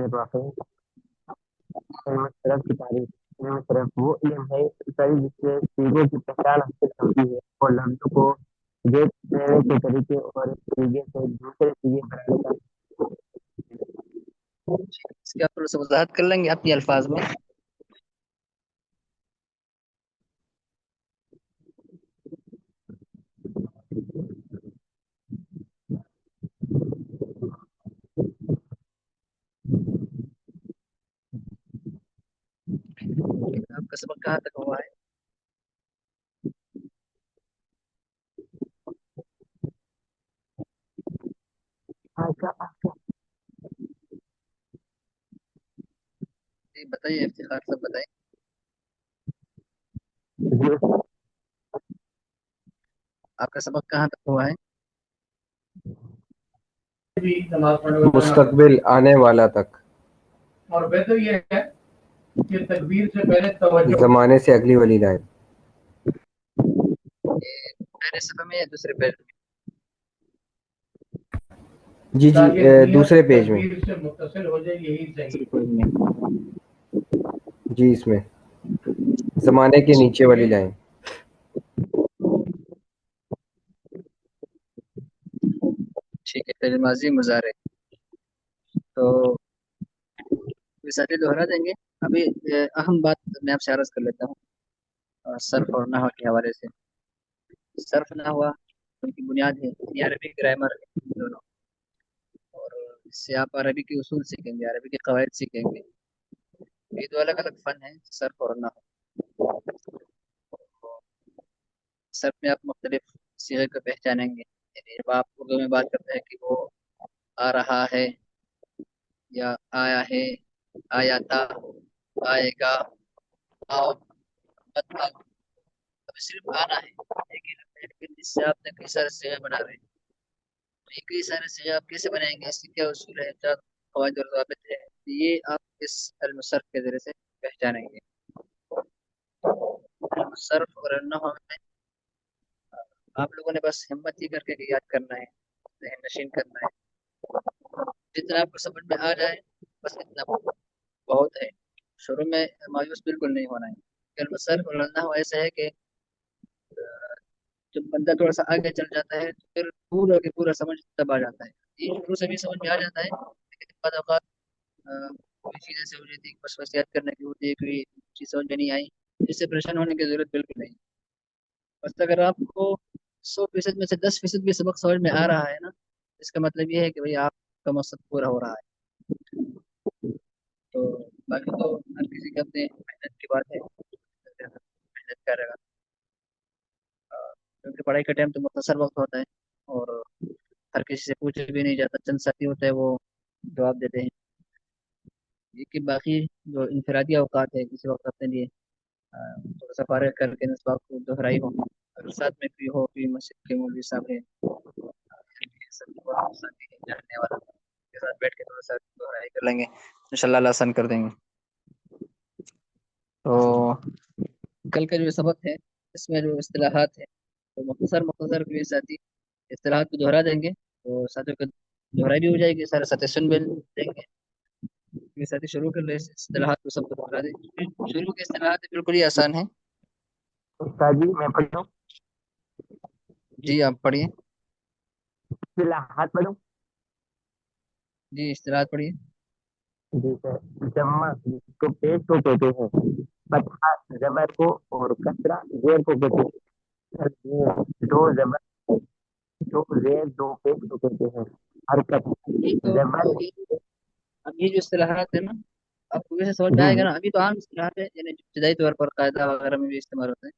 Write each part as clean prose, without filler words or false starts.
الرحیم علم صرف کی تعریف علم صرف وہ علم ہے ساری جس سے سیغوں کی پہچان حاصل ہوتی ہے اور لفظوں کو گیٹ دینے کے طریقے اور ایک سیغے سے دوسرے سیغے بنانے کا اس کی آپ تھوڑا سا وضاحت کر لیں گے اپنے الفاظ میں؟ آپ کا سبق کہاں تک ہوا ہے؟ جی بتائیے افتخار صاحب بتائیں. آپ کا سبق کہاں تک ہوا ہے؟ مستقبل آنے والا تک. اور بہتر یہ ہے کہ تکبیر سے پہلے توجہ زمانے سے اگلی والی لائن. یہ پہلے صفحے میں یا دوسرے پیج میں؟ جی تاکہ نیت دوسرے پیج میں. تکبیر سے متصل ہو جائے، یہی صحیح. دوسرے پیج میں. جی اس میں زمانے کے نیچے والی لائن. ٹھیک ہے، فعل ماضی مضارع تو ساتھی دوہرا دیں گے. ابھی اہم بات میں آپ سے عرض کر لیتا ہوں صرف اور نحو کے حوالے سے. صرف نحو ان کی بنیاد ہے، یعنی عربی گرامر دونوں، اور اس سے آپ عربی کے اصول سیکھیں گے، عربی کے قواعد سیکھیں گے. یہ دو الگ الگ فن ہیں، صرف اور نحو. صرف میں آپ مختلف صیغے کو پہچانیں گے. یعنی جب آپ اردو میں بات کرتے ہیں کہ وہ آ رہا ہے یا آیا ہے، آیا تھا، آئے گا، آؤ، مطلب اب صرف آنا ہے، لیکن اس سے آپ نے کئی سارے صیغے بنا رہے ہیں. تو یہ کئی سارے صیغے آپ کیسے بنائیں گے، اس کی کیا اصول ہے، کیا قواعد اور ضوابط ہے، یہ آپ اس علم صرف کے ذریعے سے پہچانیں گے. علم صرف اور نحو میں آپ لوگوں نے بس ہمت ہی کر کے یاد کرنا ہے، ذہن نشین کرنا ہے. جتنا آپ کو سمجھ میں آ جائے بس اتنا بہت ہے. شروع میں مایوس بالکل نہیں ہونا ہے. علم صرف اور نحو ایسا ہے کہ جب بندہ تھوڑا سا آگے چل جاتا ہے تو پھر پورا کے پورا سمجھ تب آ جاتا ہے. یہ شروع سے بھی سمجھ میں آ جاتا ہے، لیکن بعض اوقات کوئی چیز ایسے ہو جاتی ہے، بس وصیت کرنے کی ہوتی ہے، کوئی چیز سمجھ میں نہیں آئی. اس سے پریشان ہونے کی ضرورت بالکل نہیں. بس اگر آپ کو 100% میں سے 10% بھی سبق سمجھ میں آ رہا ہے نا، اس کا مطلب یہ ہے کہ بھئی آپ کا مقصد پورا ہو رہا ہے. تو باقی تو ہر کسی کے اپنے محنت کی بات ہے، محنت کرے گا کیونکہ پڑھائی کا ٹائم تو مختصر وقت ہوتا ہے اور ہر کسی سے پوچھے بھی نہیں جاتا. چند ساتھی ہوتے ہیں وہ جواب دیتے ہیں. لیکن باقی جو انفرادی اوقات ہے، کسی وقت اپنے لیے تھوڑا سا فارغ کر کے نصاب کو دہرائی ہو، اگر ساتھ میں کوئی ہو، کوئی مسجد کے مولوی صاحب ہے، جاننے والا کے ساتھ بیٹھ کے تھوڑا سا دہرائی کر لیں گے، انشاءاللہ اللہ آسان کر دیں گے. تو کل کا جو سبق ہے اس میں جو اصطلاحات ہیں تو مختصر کوئی ساتھی اصطلاحات کو دہرا دیں گے تو ساتھیوں کو دہرائی بھی ہو جائے گی، سارے ساتھی سن بھی دیں گے. کوئی ساتھی شروع کر لے اصطلاحات کو سب کو دہرا دیں. شروع کے اصطلاحات بالکل ہی آسان ہیں. استاد جی میں پڑھتا ہوں. جی آپ پڑھیے. اصطلاحات پڑھوں. جی اصطلاحات پڑھیے. جی سر. جمع جس کو پیش کو کہتے ہیں، فتحہ زبر کو اور کسرہ زیر کو کہتے ہیں. دو زبر دو زیر دو پیش کو کہتے ہیں. حرکت زبر. اب یہ جو اصطلاحات ہے نا آپ کو ویسے سمجھ میں آئے گا نا. ابھی تو عام اصطلاحات ہے، یعنی ابتدائی طور پر قاعدہ وغیرہ میں بھی استعمال ہوتے ہیں.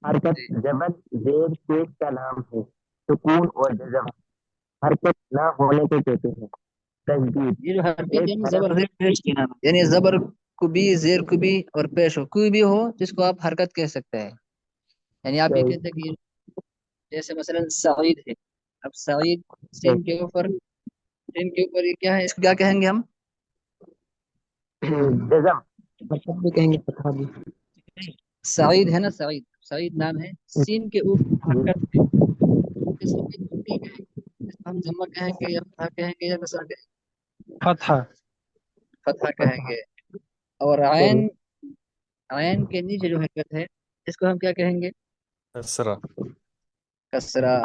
حرکت زبر زیر پیش کا نام ہے. سکون اور جزم حرکت نہ ہونے کو کہتے ہیں. تجدید یہ جو حرکت یعنی زبر زیر پیش کی نام، یعنی زبر کو بھی زیر کو بھی اور پیش ہو کوئی بھی ہو جس کو آپ حرکت کہہ سکتے ہیں. یعنی آپ یہ کہتے ہیں کہ جیسے مثلا سعید ہے، اب سعید سین کے اوپر یہ کیا ہے، اس کو کیا کہیں گے ہم؟ جزم. بھی کہیں گے فتحہ بھی. سعید ہے نا، سعید نام ہے، سین کے اوپر حرکت ہے، اس کو ہم ضمہ کہیں گے یا فتح کہیں گے یا کسرہ کہیں فتحہ گے؟ فتح کہیں گے. اور عین، عین کے نیچے جو حرکت ہے اس کو ہم کیا کہیں گے؟ کسرہ. کسرہ.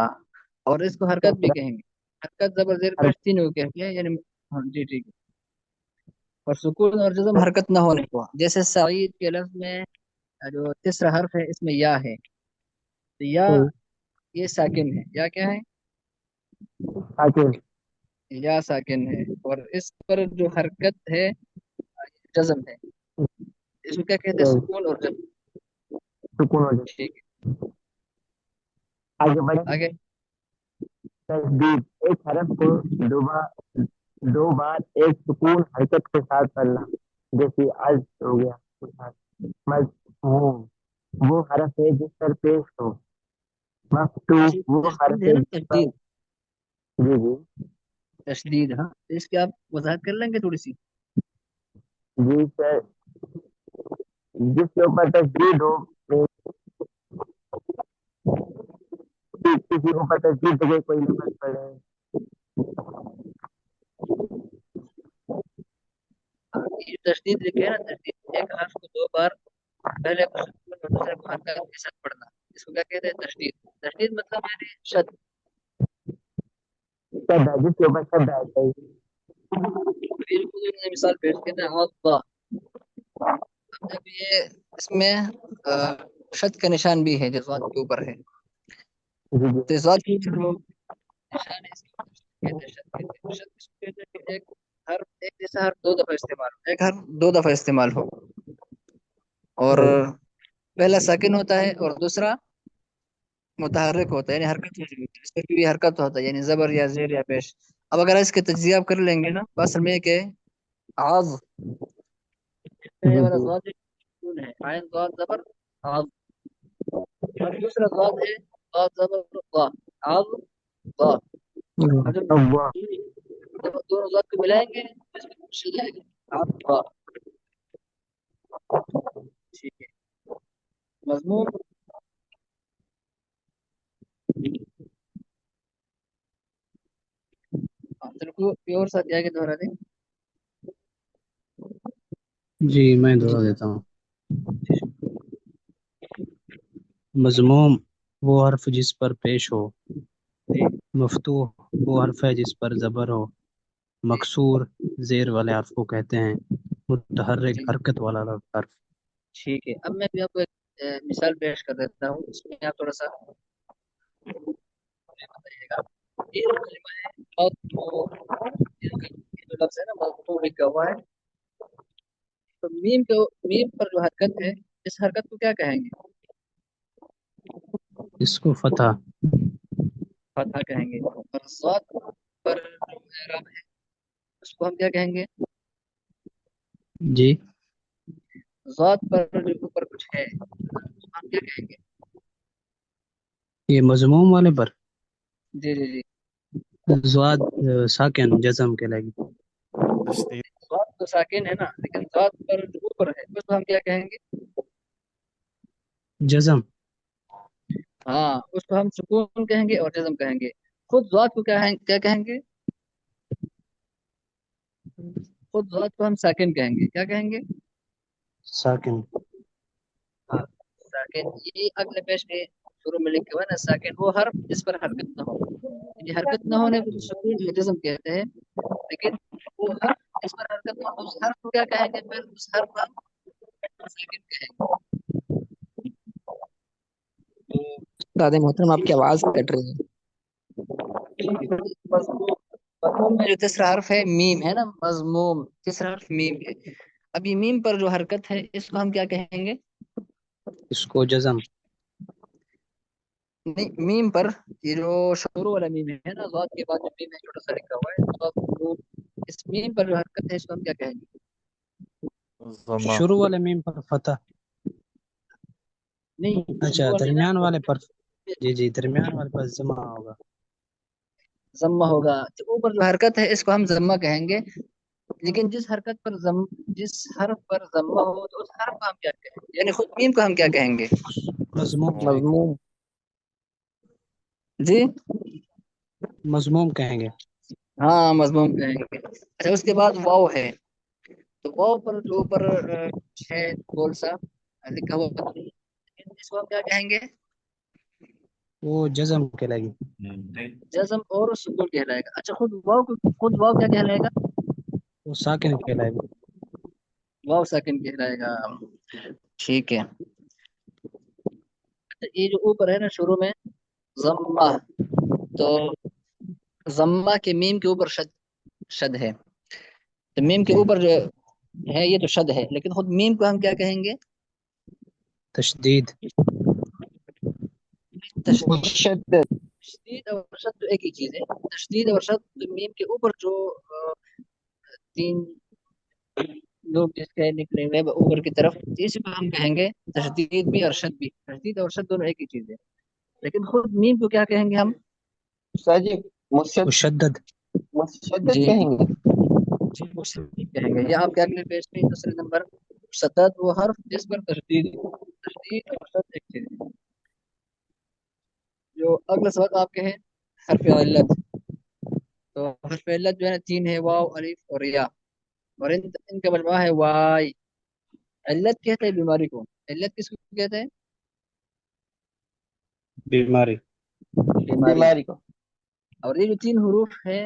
اور اس کو حرکت بھی کہیں گے. حرکت زبر زیر پیش تینوں کو کہیں گے، یعنی ہاں جی ٹھیک ہے. اور سکون اور جزم حرکت نہ ہونے کو، جیسے سعید کے لفظ میں جو تیسرا حرف ہے اس میں یا ہے، تو یا یہ ساکن ہے. یا کیا ہے؟ ساکن. یا ساکن ہے. اور اس پر جو حرکت ہے جزم ہے. اس کو کیا کہتے ہیں؟ سکون اور جزم. سکون ہو جائے. ٹھیک ہے. آگے بڑھیں. آگے تشدید، ایک حرف کو دو بار ایک سکون حرکت کے ساتھ پڑھنا، جیسے از ہو گیا. مفہوم وہ حرف ہے جس پر پیش ہو. مفتوح وہ حرف تشدید ہے ہے نا، جس پر. تشدید. جی جی تشدید، ہاں اس کی آپ وضاحت کر لیں گے تھوڑی سی؟ جی سر. جس کے اوپر تشدید ہو، کسی کے اوپر تشدید جگہ کوئی لفظ پڑھے. یہ تشدید لکھے ہے نا، تشدید ایک حرف کو دو بار پہلے کو سکون اور دوسرے کو حرکت کے ساتھ پڑھنا، اس کو کیا کہتے ہیں؟ تشدید. تشدید مطلب یعنی شد. شد ہے، جس کے اوپر شد ہے. بالکل نے مثال پیش کرنا ہے اللہ. اب یہ اس میں شد کا نشان بھی ہے جو ذات کے اوپر ہے. جی جی تو ذات کے جو نشان ہے اس کے اوپر کہتے ہیں شد. کہتے ہیں شد اس کو کہتے ہیں کہ ایک حرف، ایک جیسا حرف دو دفعہ استعمال ہو، ایک حرف دو دفعہ استعمال ہو، اور پہلا ساکن ہوتا ہے اور دوسرا متحرک ہوتا ہے، یعنی حرکت ہوتی ہے. اس پر بھی حرکت ہوتا ہے، یعنی زبر یا زیر یا پیش. اب اگر اس کے تجزیہ آپ کر لیں گے نا، بس میں کہ آز ذات سکون ہے، عین ذات زبر آز. اور دوسرا ذات ہے ذات زبر ضا، آز ضا. اب جب دونوں ذات کو ملائیں گے اس میں شد آئے گا، آز ضا. ٹھیک ہے. مضمون کو اور ساتھ آگے دوہرا دیں. جی میں دوہرا دیتا ہوں. مضموم وہ حرف جس پر پیش ہو. مفتوح وہ حرف ہے جس پر زبر ہو. مکسور زیر والے حرف کو کہتے ہیں. متحرک حرکت والا حرف. ٹھیک ہے. اب میں بھی آپ کو ایک مثال پیش کر دیتا ہوں، اس میں آپ تھوڑا سا بتائیے گا. یہ جو کلمہ ہے جو لفظ ہے نا مضمون لکھا ہوا ہے، تو میم پر جو حرکت ہے اس حرکت کو کیا کہیں گے؟ اس کو فتح. فتح کہیں گے. اور ذات پر جو اعراب ہے اس کو ہم کیا کہیں گے؟ جی ذات پر جو اوپر کچھ ہے اس کو ہم کیا کہیں گے؟ یہ مضموم والے پر جی جی جی زواد ساکن جزم کے لگی. تشدید. ذات تو ساکن ہے نا، لیکن ذات پر جو اوپر ہے اس کو ہم کیا کہیں گے؟ جزم. ہاں اس کو ہم سکون کہیں گے اور جزم کہیں گے. خود ذات کو کیا کہیں گے؟ خود ذات کو ہم ساکن کہیں گے. کیا کہیں گے؟ ساکن. ہاں ساکن. یہ اگلے پیش میں شروع میں لکھا ہوا ہے نا، ساکن وہ حرف جس پر حرکت نہ ہو. یہ حرکت نہ ہونے کو سکون یا جزم کہتے ہیں، لیکن وہ حرف جس پر حرکت نہ ہو اس حرف کو کیا کہیں گے؟ پھر اس حرف کو ہم ساکن کہیں گے. دادا محترم آپ کی آواز کٹ رہی ہے. مضموم میں جو تیسرا حرف ہے میم ہے نا، مضموم تیسرا حرف میم ہے. اب یہ میم پر جو حرکت ہے اس کو ہم کیا کہیں گے؟ اس کو جزم. نہیں، میم پر یہ جو شروع والا میم ہے نا، ذات کے بعد جو میم ہے چھوٹا سا لکھا ہوا ہے ذات، اس میم پر جو حرکت ہے اس کو ہم کیا کہیں گے؟ ضمہ. شروع والے میم پر فتح. نہیں اچھا درمیان والے پر جی درمیان والے پر ضمہ ہوگا. ضمہ ہوگا. تو اوپر جو حرکت ہے اس کو ہم ضمہ کہیں گے، لیکن جس حرکت پر جس حرف پر ضمہ ہو تو اس حرف کو ہم کیا کہیں گے؟ یعنی خود میم کو ہم کیا کہیں گے؟ مضموم. مضموم. جی मजमूम कहेंगे। हाँ मजमूम कहेंगे। अच्छा उसके बाद वाव है, तो वाव पर जो ऊपर है गोल सा लिखा हुआ, इसको हम क्या कहेंगे? वो जज़म कहलाएगी। जज्म और सुकून कहलाएगा। अच्छा खुद वाव क्या कहलाएगा? वो साकिन कहलाएगा। वाव साकिन कहलाएगा। ठीक है। अच्छा ये जो ऊपर है ना शुरू में जम्मा, तो जम्मा के मीम के ऊपर शद, शद है। तो मीम के ऊपर जो है ये तो शद है, लेकिन खुद मीम को हम क्या कहेंगे? तशदीद। तशदीद। मुशद्दद। तशदीद और शद तो एक ही चीज है। तशदीद और शद तो मीम के ऊपर जो तीन लोग जिसके निकले हुए हैं ऊपर की तरफ, इसको हम कहेंगे तशदीद भी और शद भी। तशदीद और शद दोनों एक ही चीज है, लेकिन खुद मीम को क्या कहेंगे हम? उस्ताद जी मुशद्दद। मुशद्दद जी कहेंगे। जी मुस्लिम कहेंगे। ये आपके अगले पेज पे दूसरे नंबर, सतत वो हर्फ जिस पर तशदीद, तशदीद और शद एक चीज है। जो अगला सबक आपके हैं हर्फ इल्लत। तो हर्फ इल्लत जो है ना तीन है, वाव अलिफ और या, और इनका मजमूआ है वाई। इल्लत कहते हैं बीमारी को। इल्लत किसको कहते हैं? बीमारी। बीमारी। बीमारी को। और ये जो तीन हरूफ है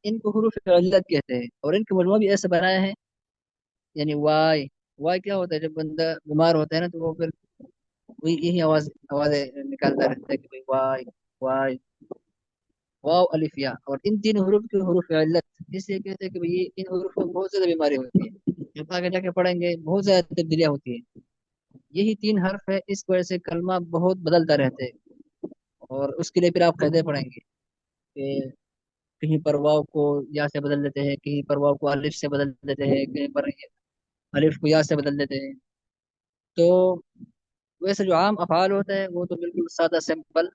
इनको हरूफ इल्लत कहते हैं, और इनका मजमूआ भी ऐसे बनाया है, यानी वाई। वाई क्या होता है? जब बंदा बीमार होता है ना तो वो फिर वही यही आवाजें निकालता रहता है कि भाई वाई वाई, वाव अलिफ या। और इन तीन हरूफ के हरूफ इल्लत इसलिए कहते हैं कि भाई ये इन हरूफ में बहुत ज्यादा बीमारी होती है, जब आगे जाके पढ़ेंगे बहुत ज्यादा तब्दीलियां होती है। यही तीन हर्फ है, इस वजह से कलमा बहुत बदलता रहता है। और उसके लिए फिर आप कायदे पढ़ेंगे कि कहीं पर वाव को या से बदल देते हैं, कहीं पर वाव को अलिफ से बदल देते हैं, कहीं पर अलिफ को या से बदल देते हैं। तो वैसे जो आम अफाल होता है वो तो बिल्कुल सादा सिंपल,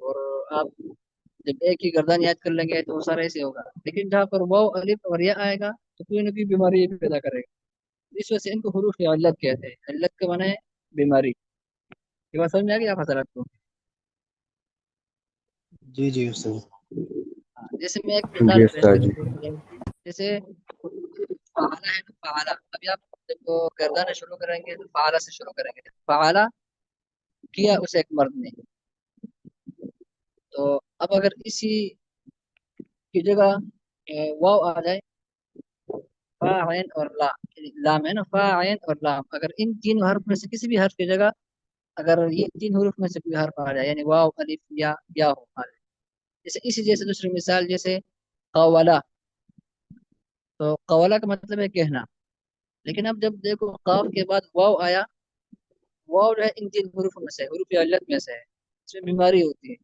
और आप जब एक ही गर्दन याद कर लेंगे तो वो सारा ऐसे होगा। लेकिन जहाँ पर वाव अलिफ और या आएगा तो कोई ना कोई बीमारी ये पैदा करेगा। इस वजह से इनको हरूफ इल्लत कहते हैं। इल्लत का माना है बीमारी। ये बात समझ में आ गई आप हजरात को? जी जी उस्ताद। हाँ, जैसे मैं एक मिसाल जी पेश उस्ताद जी। करूँ। जैसे फ़आला है ना, फ़आला। अभी आप जब वो गर्दाना शुरू करेंगे तो फ़आला से शुरू करेंगे। फ़आला किया उसे एक मर्द ने। तो अब अगर इसी की जगह वाव आ जाए, फा आइन और ला, लाम है ना, फा आइन और लाम, अगर इन तीन हर्फ में से किसी भी हर्फ की जगह अगर ये तीन हरूफ में से कोई हर्फ आ जाए, यानी वाव अलिफ या हो आ जाए। जैसे इसी जैसे दूसरी मिसाल, जैसे कवाला। तो कवाला का मतलब है कहना, लेकिन अब जब देखो काफ के बाद वाव आया, वाव जो है इन तीन हरूफ में से, हरूफ अल्लत में से है, इसमें बीमारी होती है,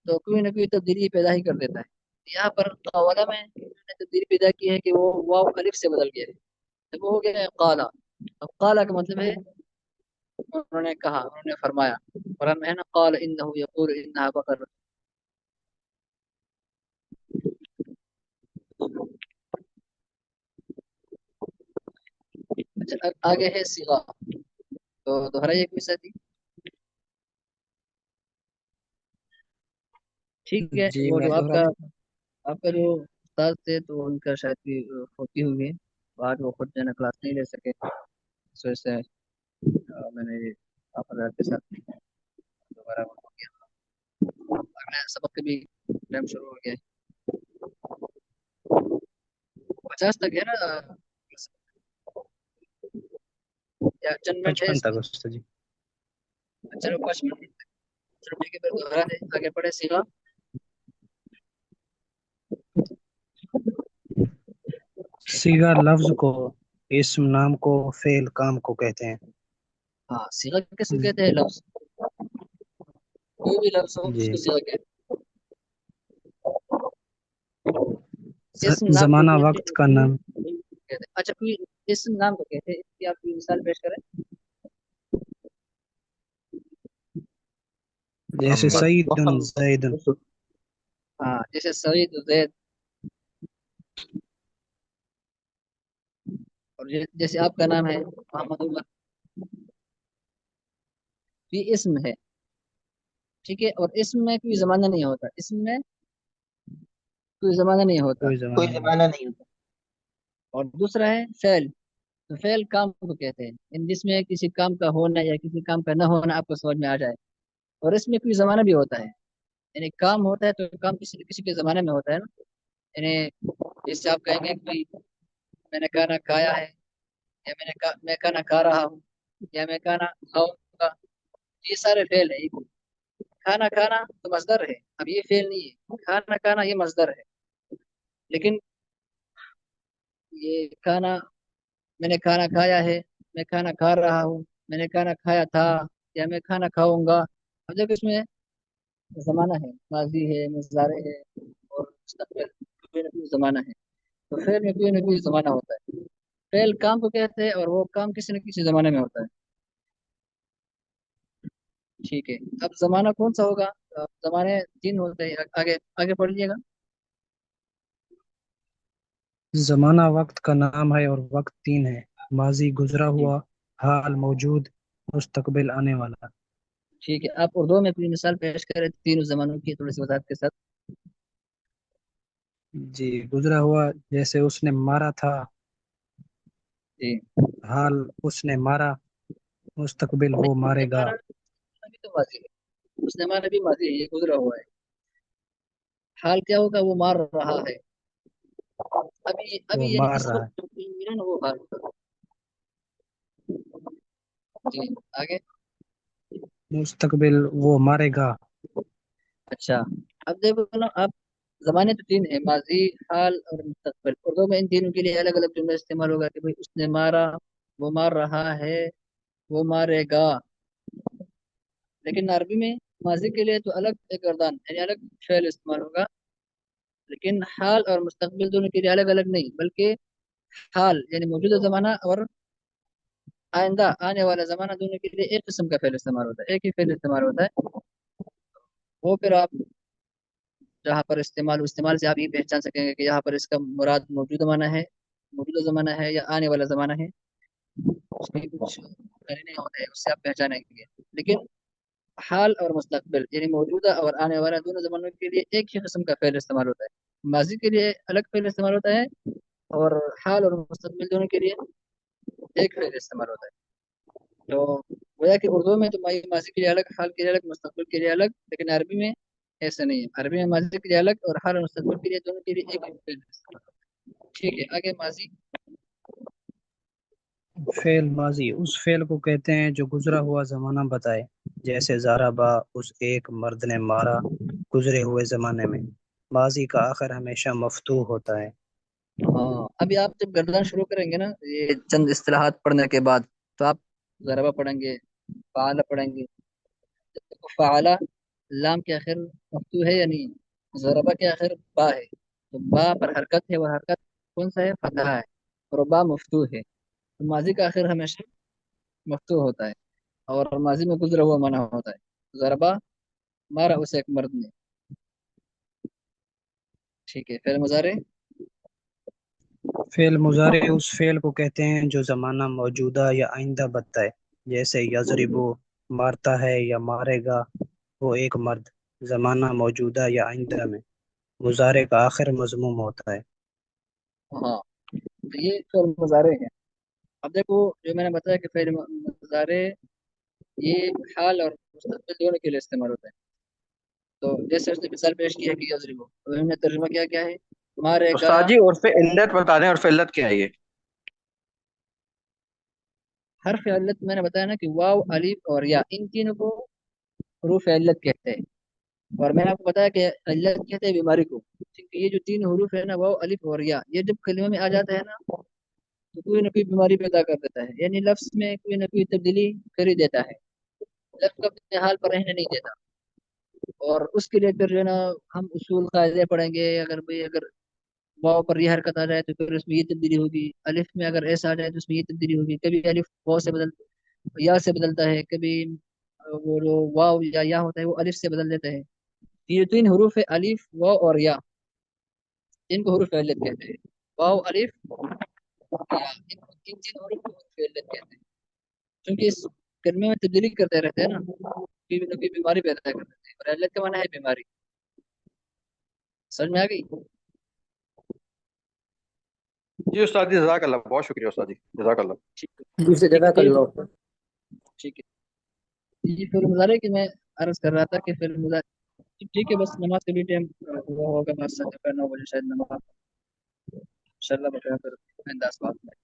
तो कोई ना कोई तब्दीली पैदा ही कर देता है। यहाँ पर कवाला में उन्होंने तब्दीली पैदा की है कि वो वाव अलिफ से बदल गया है, तो वो हो गया है काला। अब काला का मतलब है उन्होंने कहा, उन्होंने फरमाया। और हम है ना, काल इन्नहु यक़ूलु इन्नहा बक़र। अच्छा आगे है सिगा। तो दोहराइए कोई सा थी। ठीक है। जी वो मैं जो दोहरा आपका देता आपका जो उस्ताद थे तो उनका शायद की होती हुई है, तो आज वो खुद जो है ना क्लास नहीं ले सके, इस वजह से मैंने ये आप हज़रात के साथ दोबारा वो हो गया। अगला सबक का भी टाइम शुरू हो गया है। 50 तक है ना, या चंद मिनट है 55 तक इसमें? उस्ताद जी। चलो 5 मिनट तक। चलो ठीक है, फिर दोहरा दे, आगे पढ़े सीगा। सीगा लफ्ज को, इसम नाम को, फेल काम को कहते हैं। हाँ सीगा किसको कहते हैं? लफ्ज, कोई भी लफ्ज हो जी। उसको सीगा कहते हैं। इसम नाम को जमाना यूजली वक्त का नाम। कहते हैं। अच्छा कोई इसम नाम को कहते हैं, इसकी आप कोई मिसाल पेश करें। जैसे मोहम्मद। सईदुन जैदुन। हाँ जैसे सईद जैद, और जैसे आपका नाम है मोहम्मद उमर, ये इसम है। ठीक है, और इसम में कोई जमाना नहीं होता। इसम में कोई ज़माना नहीं होता। कोई कोई जमाना नहीं। जमाना नहीं होता। और दूसरा है फेल। तो फेल काम को कहते हैं, जिसमें किसी काम का होना या किसी काम का न होना आपको समझ में आ जाए। और इसमें कोई ज़माना भी होता है, यानी काम होता है तो काम किसी न किसी के ज़माने में होता है ना। यानी जैसे आप कहेंगे कि भाई मैंने खाना खाया है, या मैं खाना खा रहा हूँ, या मैं खाना खाऊंगा। ये सारे फेल है। खाना खाना तो मजदर है, अब ये फेल नहीं है। खाना खाना ये मजदर है, लेकिन ये खाना, मैंने खाना खाया है, मैं खाना खा रहा हूँ, मैंने खाना खाया था, या मैं खाना खाऊंगा। अब देखो इसमें जमाना है, माजी है, मुजारे है, और मुस्तकबिल, कोई ना कोई जमाना है। तो फेल में कोई ना कोई जमाना होता है। फेल काम को कहते हैं और वो काम किसी न किसी जमाने में होता है। ठीक है। अब जमाना कौन सा होगा? अब जमाने तीन होते हैं। आगे आगे पढ़िएगा। जमाना वक्त का नाम है और वक्त तीन है। माजी गुजरा जी हुआ, हाल मौजूद, मुस्तकबिल आने वाला। ठीक है। आप उर्दू में कोई मिसाल पेश करें तीनों जमानों की थोड़ी सी वजाहत के साथ। जी, गुजरा हुआ जैसे उसने मारा था, जी। हाल उसने मारा, मुस्तकबिल वो उसने मारेगा। मारा अभी तो माजी है, उसने मारा भी माजी है, ये गुजरा हुआ है। हाल क्या होगा? वो मार रहा है। अभी वो अभी यानी मार इस रहा है। वक्त जो film मिला ना, वो हाल होगा। जी। आगे। मुस्तकबिल वो मारेगा। अच्छा। अब देखो ना आप, जमाने तो तीन है, माजी, हाल और मुस्तकबिल। उर्दू में इन तीनों के लिए अलग अलग जुमला इस्तेमाल होगा कि भाई उसने मारा, वो मार रहा है, वो मारेगा। लेकिन अरबी में माजी के लिए तो अलग एक गर्दान यानी अलग फेल इस्तेमाल होगा। लेकिन हाल और मुस्तकबिल दोनों के लिए अलग अलग नहीं, बल्कि हाल यानी मौजूदा जमाना और आइंदा आने वाला जमाना, दोनों के लिए एक किस्म का फेल इस्तेमाल होता है, एक ही फेल इस्तेमाल होता है। वो फिर आप जहाँ पर इस्तेमाल से आप ये पहचान सकेंगे कि यहाँ पर इसका मुराद मौजूदा जमाना है, मौजूदा जमाना है, या आने वाला जमाना है। उसके कुछ करीने होते हैं, उससे आप पहचानेंगे। लेकिन हाल और मुस्तकबिल यानी मौजूदा और आने वाला दोनों जमानों के लिए एक ही किस्म का फेल इस्तेमाल होता है। माजी के लिए अलग फेल इस्तेमाल होता है, और हाल और मुस्तकबिल दोनों के लिए एक फेल इस्तेमाल होता है। तो गोया कि उर्दू में तो माजी के लिए अलग, हाल के लिए अलग, मुस्तकबिल के लिए अलग। लेकिन अरबी में ऐसा नहीं है। अरबी में माजी के लिए अलग और हाल और मुस्तकबिल के लिए दोनों के लिए एक ही फेल इस्तेमाल होता है। ठीक है। आगे माजी। फेल माजी उस फेल को कहते हैं जो गुजरा हुआ जमाना बताए। जैसे ज़ाराबा उस एक मर्द ने मारा, गुजरे हुए जमाने में। माजी का आखिर हमेशा मफ्तूह होता है। हाँ, अभी आप जब गर्दन शुरू करेंगे ना, ये चंद इस्तिलाहात पढ़ने के बाद, तो आप ज़रबा पढ़ेंगे, फ़ाला पढ़ेंगे। तो फ़ाला लाम के आखिर मफ्तू है या नहीं? ज़रबा के आखिर बा है, तो बा पर हरकत है, और हरकत कौन सा है? फतहा है, और बा मफ्तू है। तो माजी का आखिर हमेशा मफ्तू होता है, और माजी में गुजरा हुआ माना होता है। ज़रबा मारा उसे एक मर्द ने। ठीक है। फिर मुजारे। फेल मुजारे उस फेल को कहते हैं जो जमाना मौजूदा या आइंदा बताए। जैसे यजरिबो मारता है या मारेगा, वो एक मर्द। जमाना मौजूदा या आइंदा में मुजारे का आखिर मजमूम होता है। हाँ, तो ये फिर मुजारे हैं। अब देखो, जो मैंने बताया कि फिर मुजारे ये हाल और मुस्तकबिल दोनों के लिए इस्तेमाल होता है। तो जैसे उसने मिसाल पेश किया कि यजरिबो, तो हमने तर्जुमा किया क्या है? मारेगा। उस्ताद जी उर्फ इल्लत बता दें, उर्फ इल्लत क्या है ये? हर्फ इल्लत मैंने बताया ना कि वाव, अलिफ और या, इन तीनों को हरूफ इल्लत कहते हैं। और मैंने आपको बताया कि इल्लत कहते हैं बीमारी को। ठीक है, ये जो तीन हरूफ है ना, वाव, अलिफ और या, ये जब कलिमे में आ जाता है ना, तो कोई ना कोई बीमारी पैदा कर देता है, यानी लफ्ज में कोई ना कोई तब्दीली कर ही देता है। लफ्ज को अपने हाल पर रहने नहीं देता। और उसके लिए फिर जो है ना, हम उसूल कायदे पढ़ेंगे। अगर भाई अगर वाव पर ये हरकत आ जाए तो फिर उसमें ये तब्दीली होगी, अलिफ में अगर ऐसा आ जाए तो उसमें ये तब्दीली होगी। कभी अलिफ वाव से बदल, या से बदलता है, कभी वो जो वाव या होता है वो अलिफ से बदल देता है। ये तीन हरूफ है, अलिफ, वाव और या, इनको हरूफ इल्लत कहते हैं। वाव, अलिफ, या, इन तीन हरूफ को हरूफ इल्लत कहते हैं। क्योंकि इस कलमे में तब्दीली करते रहते हैं ना, कोई ना कोई बीमारी पैदा कर देते हैं, और इल्लत का माना है बीमारी। समझ में आ गई? جی استاد جی جزاک اللہ، بہت شکریہ استاد جی، جزاک اللہ۔ ٹھیک ہے دوسرے جگہ کر لو۔ ٹھیک ہے، یہ فعل مضارع کہ میں عرض کر رہا تھا کہ فعل مضارع ٹھیک ہے، بس نماز کے بھی ٹائم وہ ہوگا، بس 9 بجے شاید نماز انشاءاللہ بخیر، پھر انداز بات میں